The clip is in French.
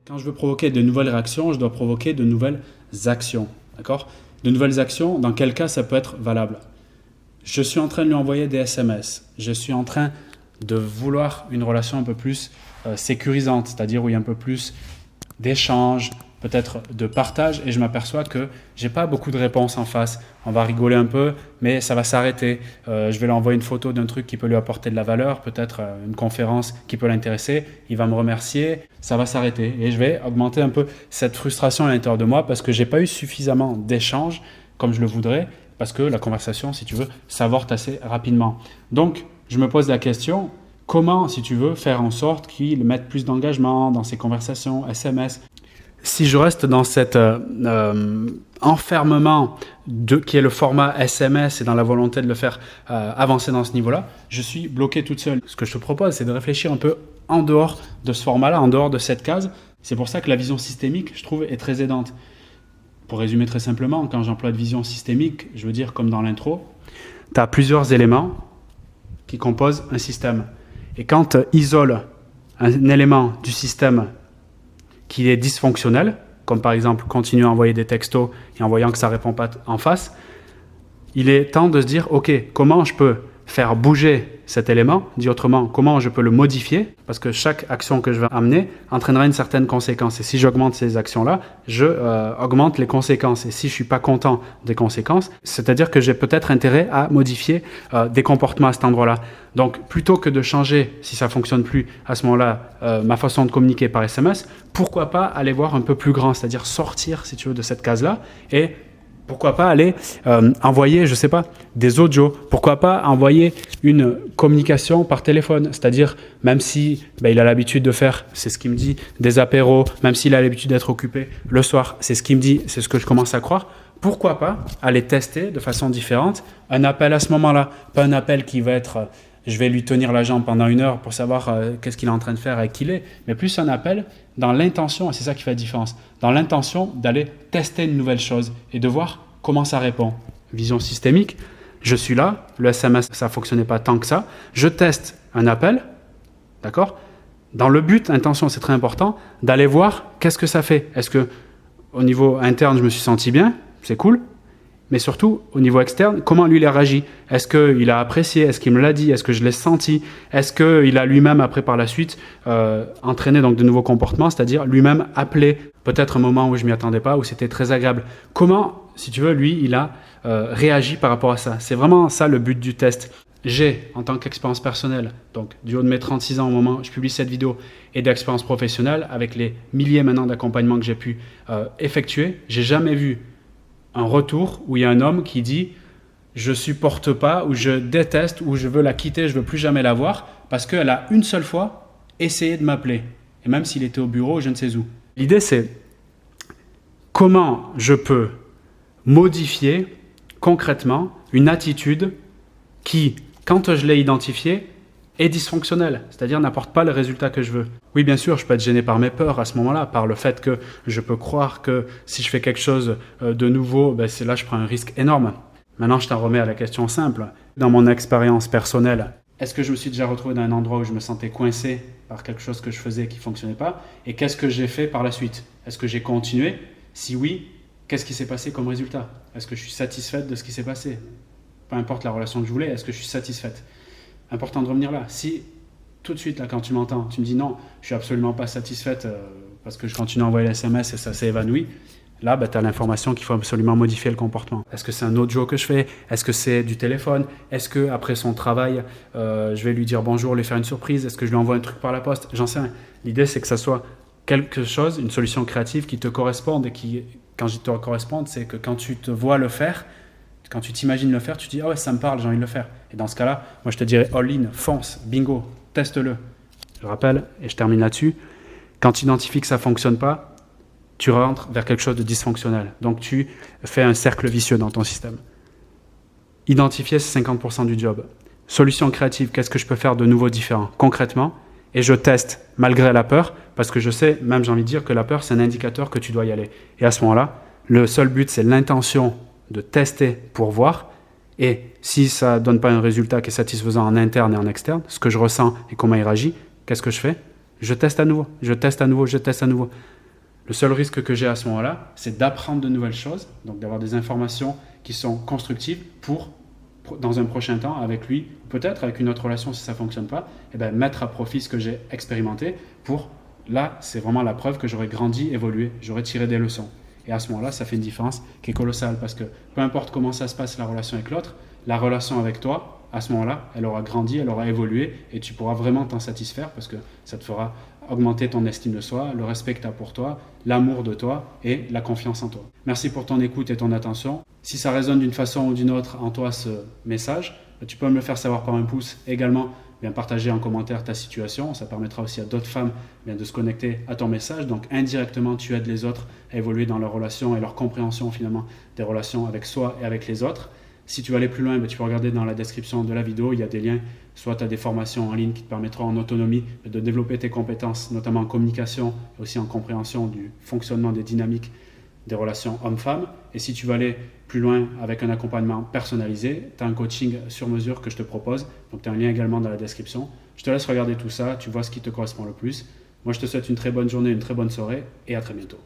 Quand je veux provoquer de nouvelles réactions, je dois provoquer de nouvelles actions. D'accord ? De nouvelles actions, dans quel cas ça peut être valable ? Je suis en train de lui envoyer des SMS. Je suis en train de vouloir une relation un peu plus sécurisante, c'est-à-dire où il y a un peu plus d'échange, peut-être de partage, et je m'aperçois que j'ai pas beaucoup de réponses en face. On va rigoler un peu, mais ça va s'arrêter. Je vais lui envoyer une photo d'un truc qui peut lui apporter de la valeur, peut-être une conférence qui peut l'intéresser. Il va me remercier, ça va s'arrêter. Et je vais augmenter un peu cette frustration à l'intérieur de moi parce que j'ai pas eu suffisamment d'échanges comme je le voudrais, parce que la conversation, si tu veux, s'avorte assez rapidement. Donc, je me pose la question, comment, si tu veux, faire en sorte qu'il mette plus d'engagement dans ses conversations, SMS ? Si je reste dans cet enfermement qui est le format SMS et dans la volonté de le faire avancer dans ce niveau-là, je suis bloqué toute seule. Ce que je te propose, c'est de réfléchir un peu en dehors de ce format-là, en dehors de cette case. C'est pour ça que la vision systémique, je trouve, est très aidante. Pour résumer très simplement, quand j'emploie de vision systémique, je veux dire comme dans l'intro, tu as plusieurs éléments qui composent un système. Et quand tu isoles un élément du système qui est dysfonctionnel, comme par exemple continuer à envoyer des textos et en voyant que ça ne répond pas en face, il est temps de se dire, ok, comment je peux faire bouger cet élément, dit autrement, comment je peux le modifier, parce que chaque action que je vais amener entraînera une certaine conséquence. Et si j'augmente ces actions-là, je augmente les conséquences. Et si je ne suis pas content des conséquences, c'est-à-dire que j'ai peut-être intérêt à modifier des comportements à cet endroit-là. Donc, plutôt que de changer, si ça ne fonctionne plus à ce moment-là, ma façon de communiquer par SMS, pourquoi pas aller voir un peu plus grand, c'est-à-dire sortir, si tu veux, de cette case-là et pourquoi pas aller envoyer, je ne sais pas, des audios. Pourquoi pas envoyer une communication par téléphone. C'est-à-dire, même si il a l'habitude de faire, c'est ce qu'il me dit, des apéros, même s'il a l'habitude d'être occupé le soir, c'est ce qu'il me dit, c'est ce que je commence à croire. Pourquoi pas aller tester de façon différente un appel à ce moment-là. Pas un appel qui va être, je vais lui tenir la jambe pendant 1 heure pour savoir qu'est-ce qu'il est en train de faire, avec qui il est, mais plus un appel dans l'intention, et c'est ça qui fait la différence, dans l'intention d'aller tester une nouvelle chose et de voir comment ça répond. Vision systémique, je suis là, le SMS, ça ne fonctionnait pas tant que ça, je teste un appel, d'accord ? Dans le but, intention, c'est très important, d'aller voir qu'est-ce que ça fait. Est-ce que au niveau interne, je me suis senti bien ? C'est cool. Mais surtout, au niveau externe, comment lui il a réagi ? Est-ce qu'il a apprécié ? Est-ce qu'il me l'a dit ? Est-ce que je l'ai senti ? Est-ce qu'il a lui-même, après par la suite, entraîné donc de nouveaux comportements, c'est-à-dire lui-même appelé peut-être un moment où je ne m'y attendais pas, où c'était très agréable ? Comment, si tu veux, lui, il a réagi par rapport à ça ? C'est vraiment ça le but du test. J'ai, en tant qu'expérience personnelle, donc du haut de mes 36 ans au moment où je publie cette vidéo, et d'expérience professionnelle, avec les milliers maintenant d'accompagnements que j'ai pu effectuer, j'ai jamais vu un retour où il y a un homme qui dit « je supporte pas » ou « je déteste » ou « je veux la quitter, je veux plus jamais la voir » parce qu'elle a une seule fois essayé de m'appeler. Et même s'il était au bureau, je ne sais où. L'idée, c'est comment je peux modifier concrètement une attitude qui, quand je l'ai identifiée, est dysfonctionnelle, c'est-à-dire n'apporte pas le résultat que je veux. Oui, bien sûr, je peux être gêné par mes peurs à ce moment-là, par le fait que je peux croire que si je fais quelque chose de nouveau, c'est là je prends un risque énorme. Maintenant, je t'en remets à la question simple. Dans mon expérience personnelle, est-ce que je me suis déjà retrouvé dans un endroit où je me sentais coincé par quelque chose que je faisais qui ne fonctionnait pas ? Et qu'est-ce que j'ai fait par la suite ? Est-ce que j'ai continué ? Si oui, qu'est-ce qui s'est passé comme résultat ? Est-ce que je suis satisfaite de ce qui s'est passé ? Peu importe la relation que je voulais, est-ce que je suis satisfaite ? Important de revenir là. Si tout de suite, là, quand tu m'entends, tu me dis non, je suis absolument pas satisfaite parce que je continue à envoyer les SMS et ça s'est évanoui, là, tu as l'information qu'il faut absolument modifier le comportement. Est-ce que c'est un audio que je fais ? Est-ce que c'est du téléphone ? Est-ce qu'après son travail, je vais lui dire bonjour, lui faire une surprise ? Est-ce que je lui envoie un truc par la poste ? J'en sais rien. L'idée, c'est que ça soit quelque chose, une solution créative qui te corresponde et qui, quand je dis te corresponde, c'est que quand tu te vois le faire, quand tu t'imagines le faire, tu te dis « Ah ouais, ça me parle, j'ai envie de le faire ». Et dans ce cas-là, moi je te dirais all-in, fonce, bingo, teste-le. Je rappelle, et je termine là-dessus, quand tu identifies que ça ne fonctionne pas, tu rentres vers quelque chose de dysfonctionnel. Donc tu fais un cercle vicieux dans ton système. Identifier, c'est 50% du job. Solution créative, qu'est-ce que je peux faire de nouveau différent, concrètement ? Et je teste malgré la peur, parce que je sais, même j'ai envie de dire que la peur, c'est un indicateur que tu dois y aller. Et à ce moment-là, le seul but, c'est l'intention de tester pour voir, et si ça ne donne pas un résultat qui est satisfaisant en interne et en externe, ce que je ressens et comment il réagit, qu'est-ce que je fais ? je teste à nouveau, je teste à nouveau, je teste à nouveau. Le seul risque que j'ai à ce moment-là, c'est d'apprendre de nouvelles choses, donc d'avoir des informations qui sont constructives pour dans un prochain temps, avec lui, peut-être avec une autre relation si ça ne fonctionne pas, et bien, mettre à profit ce que j'ai expérimenté pour, là, c'est vraiment la preuve que j'aurais grandi, évolué, j'aurais tiré des leçons. Et à ce moment-là, ça fait une différence qui est colossale parce que peu importe comment ça se passe la relation avec l'autre, la relation avec toi, à ce moment-là, elle aura grandi, elle aura évolué et tu pourras vraiment t'en satisfaire parce que ça te fera augmenter ton estime de soi, le respect que tu as pour toi, l'amour de toi et la confiance en toi. Merci pour ton écoute et ton attention. Si ça résonne d'une façon ou d'une autre en toi ce message, tu peux me le faire savoir par un pouce. Également, partager en commentaire ta situation. Ça permettra aussi à d'autres femmes de se connecter à ton message. Donc indirectement, tu aides les autres à évoluer dans leurs relations et leur compréhension finalement des relations avec soi et avec les autres. Si tu veux aller plus loin, tu peux regarder dans la description de la vidéo, il y a des liens, soit tu as des formations en ligne qui te permettront en autonomie de développer tes compétences, notamment en communication et aussi en compréhension du fonctionnement des dynamiques des relations hommes-femmes. Et si tu veux aller plus loin avec un accompagnement personnalisé, tu as un coaching sur mesure que je te propose, donc tu as un lien également dans la description. Je te laisse regarder tout ça, tu vois ce qui te correspond le plus. Moi je te souhaite une très bonne journée, une très bonne soirée et à très bientôt.